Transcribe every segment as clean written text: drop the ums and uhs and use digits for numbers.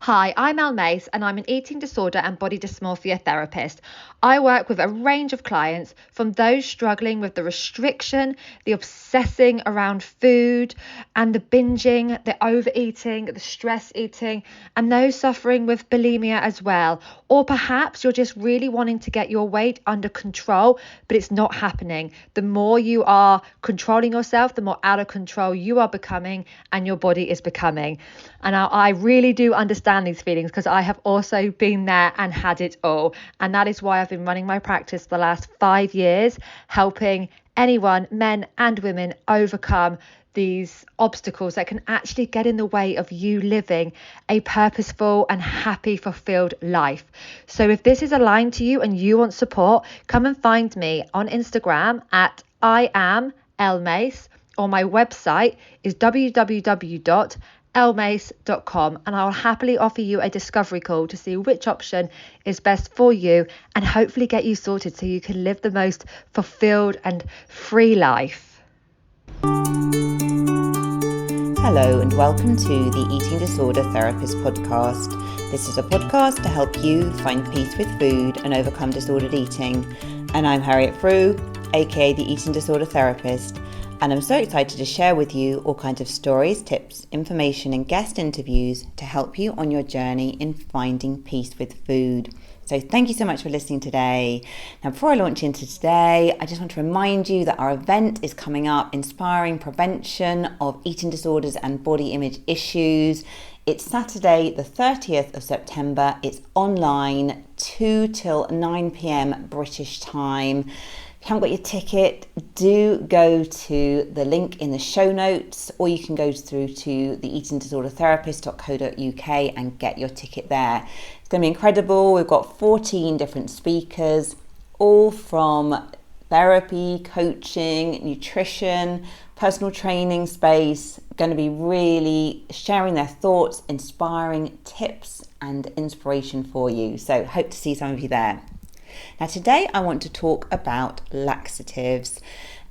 Hi, I'm Elle Mace and I'm an eating disorder and body dysmorphia therapist. I work with a range of clients, from those struggling with the restriction, the obsessing around food and the binging, the overeating, the stress eating, and those suffering with bulimia as well. Or perhaps you're just really wanting to get your weight under control, but it's not happening. The more you are controlling yourself, the more out of control you are becoming and your body is becoming. And I really do understand these feelings because I have also been there and had it all. And that is why I've been running my practice for the last 5 years, helping anyone, men and women, overcome these obstacles that can actually get in the way of you living a purposeful and happy, fulfilled life. So if this is aligned to you and you want support, come and find me on Instagram at I am Elle Mace, or my website is www.elmace.com, and I will happily offer you a discovery call to see which option is best for you and hopefully get you sorted so you can live the most fulfilled and free life. Hello and welcome to the Eating Disorder Therapist podcast. This is a podcast to help you find peace with food and overcome disordered eating. And I'm Harriet Frew, aka the Eating Disorder Therapist. And I'm so excited to share with you all kinds of stories, tips, information and guest interviews to help you on your journey in finding peace with food. So thank you so much for listening today. Now, before I launch into today, I just want to remind you that our event is coming up, Inspiring Prevention of Eating Disorders and Body Image Issues. It's Saturday, the 30th of September. It's online, 2 till 9 p.m. British time. If you haven't got your ticket, do go to the link in the show notes, or you can go through to the eatingdisordertherapist.co.uk and get your ticket there. It's going to be incredible. We've got 14 different speakers, all from therapy, coaching, nutrition, personal training space, going to be really sharing their thoughts, inspiring tips and inspiration for you. So hope to see some of you there. Now today I want to talk about laxatives,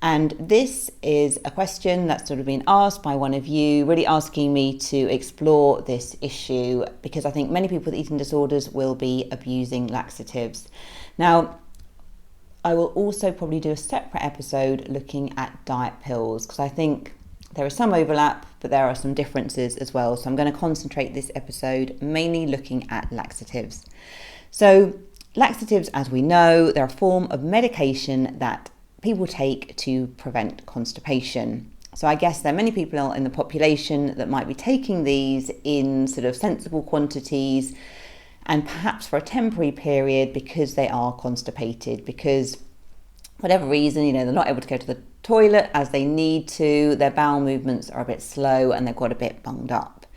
and this is a question that's sort of been asked by one of you, really asking me to explore this issue because I think many people with eating disorders will be abusing laxatives. Now I will also probably do a separate episode looking at diet pills because I think there is some overlap but there are some differences as well, so I'm going to concentrate this episode mainly looking at laxatives. So laxatives, as we know, they're a form of medication that people take to prevent constipation. So I guess there are many people in the population that might be taking these in sort of sensible quantities and perhaps for a temporary period because they are constipated, because whatever reason, they're not able to go to the toilet as they need to, their bowel movements are a bit slow and they've got a bit bunged up.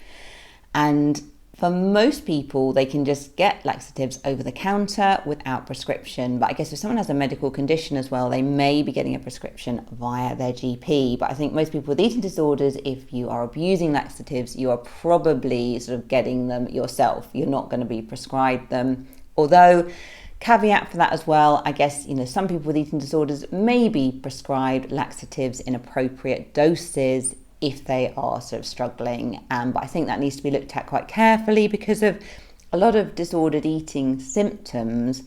And for most people, they can just get laxatives over the counter without prescription. But I guess if someone has a medical condition as well, they may be getting a prescription via their GP. But I think most people with eating disorders, if you are abusing laxatives, you are probably sort of getting them yourself. You're not going to be prescribed them. Although, caveat for that as well, I guess, some people with eating disorders may be prescribed laxatives in appropriate doses if they are sort of struggling. But I think that needs to be looked at quite carefully because of a lot of disordered eating symptoms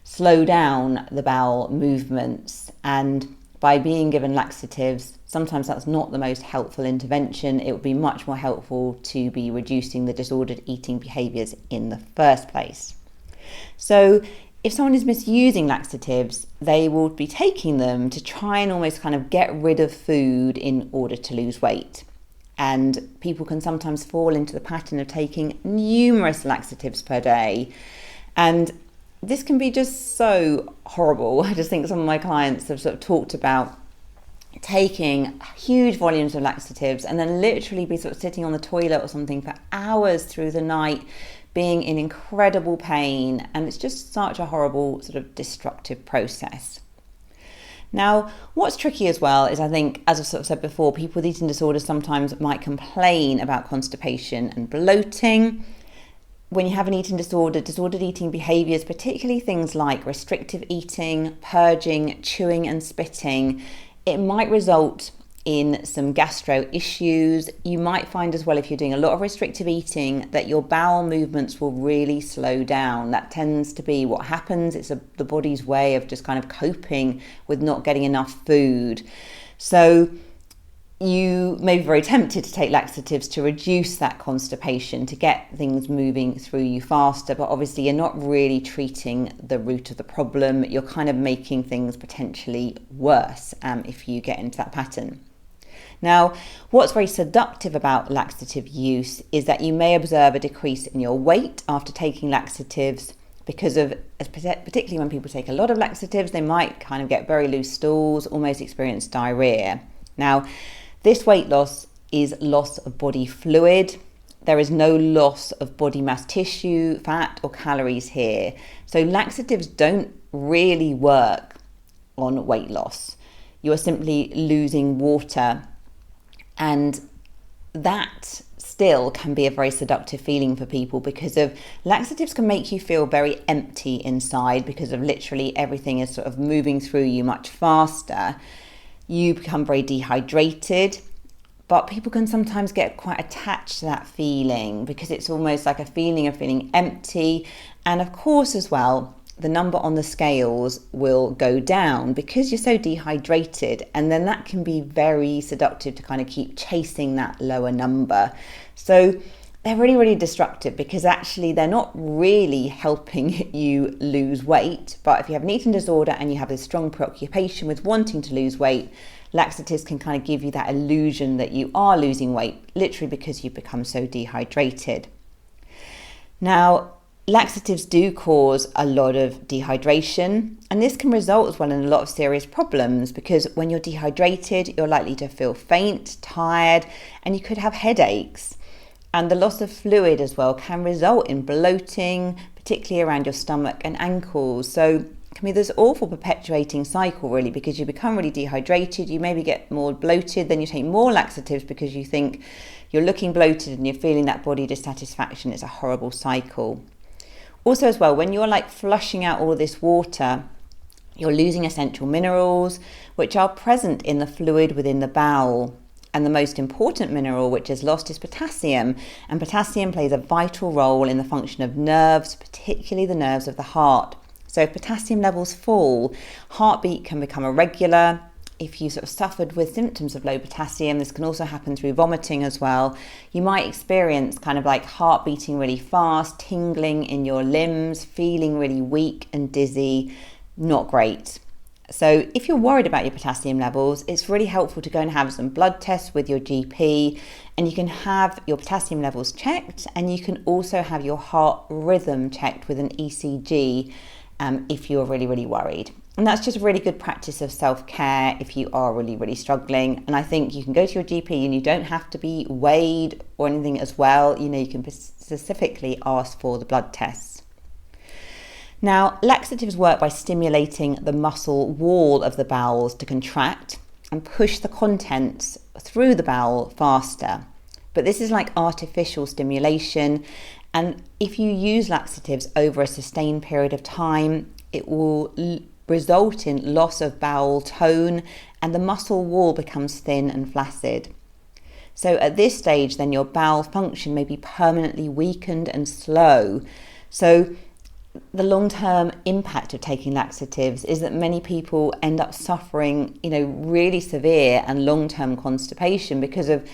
slow down the bowel movements. And by being given laxatives, sometimes that's not the most helpful intervention. It would be much more helpful to be reducing the disordered eating behaviours in the first place. So if someone is misusing laxatives, they will be taking them to try and almost kind of get rid of food in order to lose weight. And people can sometimes fall into the pattern of taking numerous laxatives per day. And this can be just so horrible. I just think some of my clients have sort of talked about taking huge volumes of laxatives and then literally be sort of sitting on the toilet or something for hours through the night, being in incredible pain, and it's just such a horrible sort of destructive process. Now, what's tricky as well is I think, as I've sort of said before, people with eating disorders sometimes might complain about constipation and bloating. When you have an eating disorder, disordered eating behaviours, particularly things like restrictive eating, purging, chewing and spitting, it might result in some gastro issues. You might find as well, if you're doing a lot of restrictive eating, that your bowel movements will really slow down. That tends to be what happens. It's the body's way of just kind of coping with not getting enough food. So you may be very tempted to take laxatives to reduce that constipation, to get things moving through you faster, but obviously you're not really treating the root of the problem. You're kind of making things potentially worse if you get into that pattern. Now, what's very seductive about laxative use is that you may observe a decrease in your weight after taking laxatives because of, particularly when people take a lot of laxatives, they might kind of get very loose stools, almost experience diarrhea. Now, this weight loss is loss of body fluid. There is no loss of body mass tissue, fat or calories here. So laxatives don't really work on weight loss. You are simply losing water, and that still can be a very seductive feeling for people because of laxatives can make you feel very empty inside because of literally everything is sort of moving through you much faster. You become very dehydrated, but people can sometimes get quite attached to that feeling because it's almost like a feeling of feeling empty. And of course as well, the number on the scales will go down because you're so dehydrated, and then that can be very seductive to kind of keep chasing that lower number. So they're really, really destructive because actually they're not really helping you lose weight. But if you have an eating disorder and you have this strong preoccupation with wanting to lose weight, laxatives can kind of give you that illusion that you are losing weight, literally because you've become so dehydrated. Now, laxatives do cause a lot of dehydration, and this can result as well in a lot of serious problems because when you're dehydrated, you're likely to feel faint, tired, and you could have headaches. And the loss of fluid as well can result in bloating, particularly around your stomach and ankles. So it can be this awful perpetuating cycle really, because you become really dehydrated, you maybe get more bloated, then you take more laxatives because you think you're looking bloated and you're feeling that body dissatisfaction. It's a horrible cycle. Also as well, when you're like flushing out all of this water, you're losing essential minerals, which are present in the fluid within the bowel. And the most important mineral which is lost is potassium. And potassium plays a vital role in the function of nerves, particularly the nerves of the heart. So if potassium levels fall, heartbeat can become irregular. If you sort of suffered with symptoms of low potassium, this can also happen through vomiting as well. You might experience kind of like heart beating really fast, tingling in your limbs, feeling really weak and dizzy. Not great. So if you're worried about your potassium levels, it's really helpful to go and have some blood tests with your GP, and you can have your potassium levels checked, and you can also have your heart rhythm checked with an ECG if you're really, really worried. And that's just a really good practice of self-care if you are really, really struggling. And I think you can go to your GP and you don't have to be weighed or anything as well. You know, you can specifically ask for the blood tests. Now, laxatives work by stimulating the muscle wall of the bowels to contract and push the contents through the bowel faster. But this is like artificial stimulation. And if you use laxatives over a sustained period of time, it will result in loss of bowel tone and the muscle wall becomes thin and flaccid. So at this stage, then your bowel function may be permanently weakened and slow. So the long-term impact of taking laxatives is that many people end up suffering, really severe and long-term constipation because of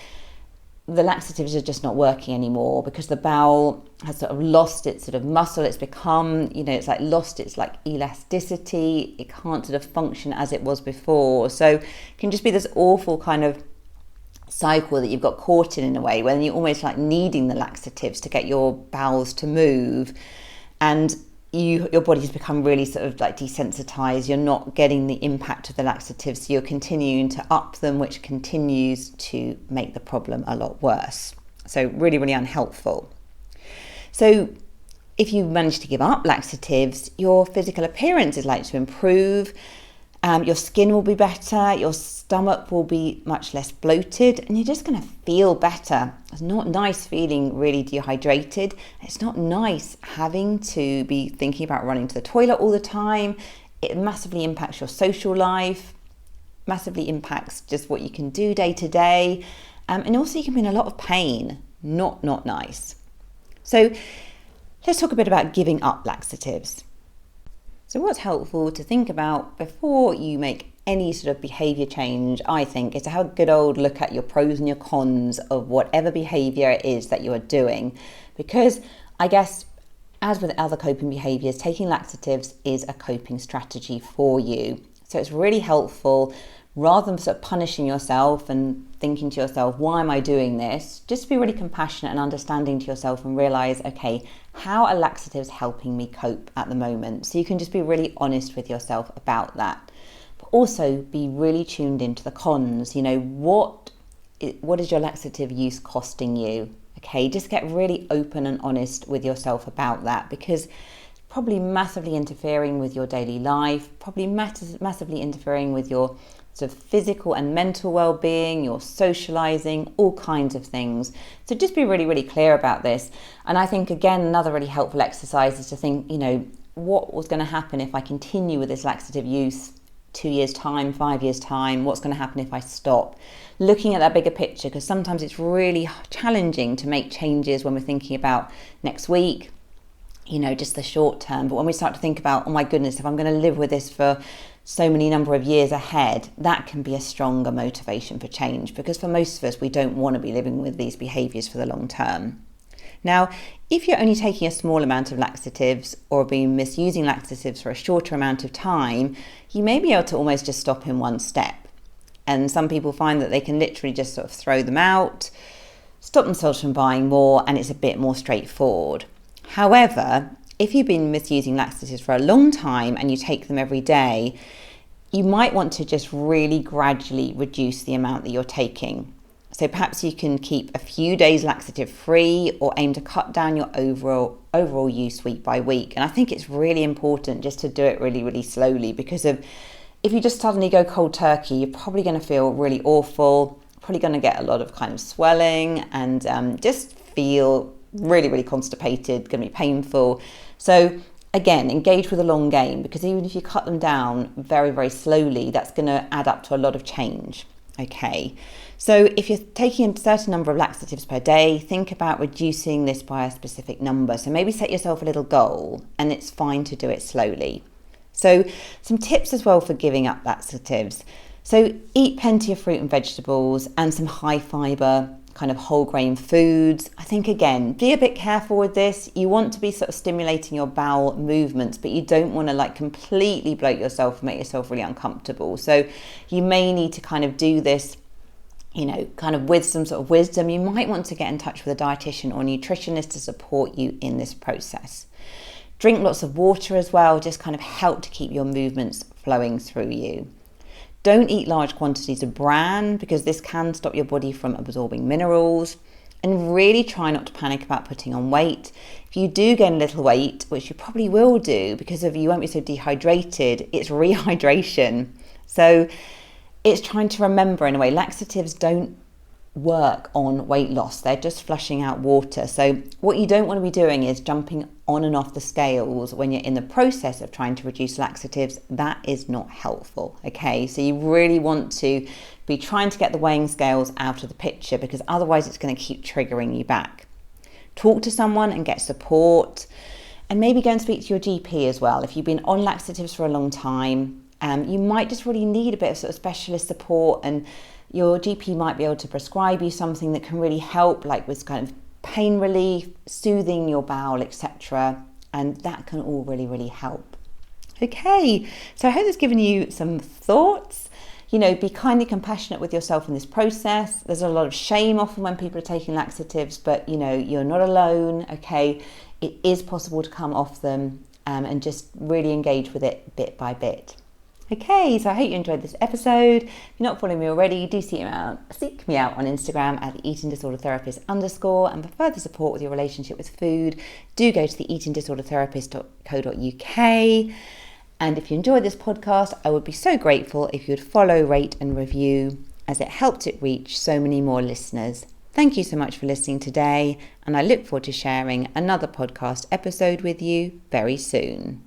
the laxatives are just not working anymore, because the bowel has sort of lost its sort of muscle. It's become, it's like lost its like elasticity. It can't sort of function as it was before. So it can just be this awful kind of cycle that you've got caught in a way, when you're almost like needing the laxatives to get your bowels to move, and your body's become really sort of like desensitized. You're not getting the impact of the laxatives, so you're continuing to up them, which continues to make the problem a lot worse. So really, really unhelpful. So if you manage to give up laxatives, your physical appearance is likely to improve. Your skin will be better, your stomach will be much less bloated, and you're just going to feel better. It's not nice feeling really dehydrated. It's not nice having to be thinking about running to the toilet all the time. It massively impacts your social life. massively impacts just what you can do day to day. And also you can be in a lot of pain, not nice. So let's talk a bit about giving up laxatives. So what's helpful to think about before you make any sort of behaviour change, I think, is to have a good old look at your pros and your cons of whatever behaviour it is that you are doing. Because I guess, as with other coping behaviours, taking laxatives is a coping strategy for you. So it's really helpful, rather than sort of punishing yourself and thinking to yourself, why am I doing this? Just be really compassionate and understanding to yourself and realise, okay, how are laxatives helping me cope at the moment? So you can just be really honest with yourself about that. But also be really tuned into the cons. You know, what is your laxative use costing you? Okay, just get really open and honest with yourself about that, because probably massively interfering with your daily life, probably massively interfering with your sort of physical and mental well-being, your socializing, all kinds of things. So just be really, really clear about this. And I think, again, another really helpful exercise is to think, you know, what was going to happen if I continue with this laxative use 2 years' time, 5 years' time? What's going to happen if I stop? Looking at that bigger picture, because sometimes it's really challenging to make changes when we're thinking about next week, you know, just the short term. But when we start to think about, oh my goodness, if I'm going to live with this for so many number of years ahead, that can be a stronger motivation for change, because for most of us, we don't want to be living with these behaviours for the long term. Now, if you're only taking a small amount of laxatives or been misusing laxatives for a shorter amount of time, you may be able to almost just stop in one step. And some people find that they can literally just sort of throw them out, stop themselves from buying more, and it's a bit more straightforward. However, if you've been misusing laxatives for a long time and you take them every day, you might want to just really gradually reduce the amount that you're taking. So perhaps you can keep a few days laxative free, or aim to cut down your overall use week by week. And I think it's really important just to do it really, really slowly, because if you just suddenly go cold turkey, you're probably going to feel really awful, probably going to get a lot of kind of swelling and just feel really, really constipated, going to be painful. So again, engage with the long game, because even if you cut them down very, very slowly, that's going to add up to a lot of change. Okay, so if you're taking a certain number of laxatives per day, think about reducing this by a specific number. So maybe set yourself a little goal, and it's fine to do it slowly. So some tips as well for giving up laxatives. So eat plenty of fruit and vegetables and some high fibre kind of whole grain foods. I think, again, be a bit careful with this. You want to be sort of stimulating your bowel movements, but you don't want to like completely bloat yourself and make yourself really uncomfortable. So you may need to kind of do this, you know, kind of with some sort of wisdom. You might want to get in touch with a dietitian or nutritionist to support you in this process. Drink lots of water as well, just kind of help to keep your movements flowing through you. Don't eat large quantities of bran, because this can stop your body from absorbing minerals. And really try not to panic about putting on weight. If you do gain a little weight, which you probably will do because of you won't be so dehydrated, it's rehydration. So it's trying to remember, in a way, laxatives don't work on weight loss. They're just flushing out water. So what you don't want to be doing is jumping on and off the scales when you're in the process of trying to reduce laxatives. That is not helpful. Okay, so you really want to be trying to get the weighing scales out of the picture, because otherwise it's going to keep triggering you back. Talk to someone and get support, and maybe go and speak to your GP as well. If you've been on laxatives for a long time, you might just really need a bit of sort of specialist support, and your GP might be able to prescribe you something that can really help, like with kind of pain relief, soothing your bowel, etc. And that can all really, really help. Okay, so I hope that's given you some thoughts. You know, be kindly compassionate with yourself in this process. There's a lot of shame often when people are taking laxatives, but you know, you're not alone. Okay, it is possible to come off them, and just really engage with it bit by bit. Okay, so I hope you enjoyed this episode. If you're not following me already, do seek me out on Instagram at eatingdisordertherapist_. And for further support with your relationship with food, do go to the eatingdisordertherapist.co.uk. And if you enjoyed this podcast, I would be so grateful if you would follow, rate and review, as it helps it reach so many more listeners. Thank you so much for listening today, and I look forward to sharing another podcast episode with you very soon.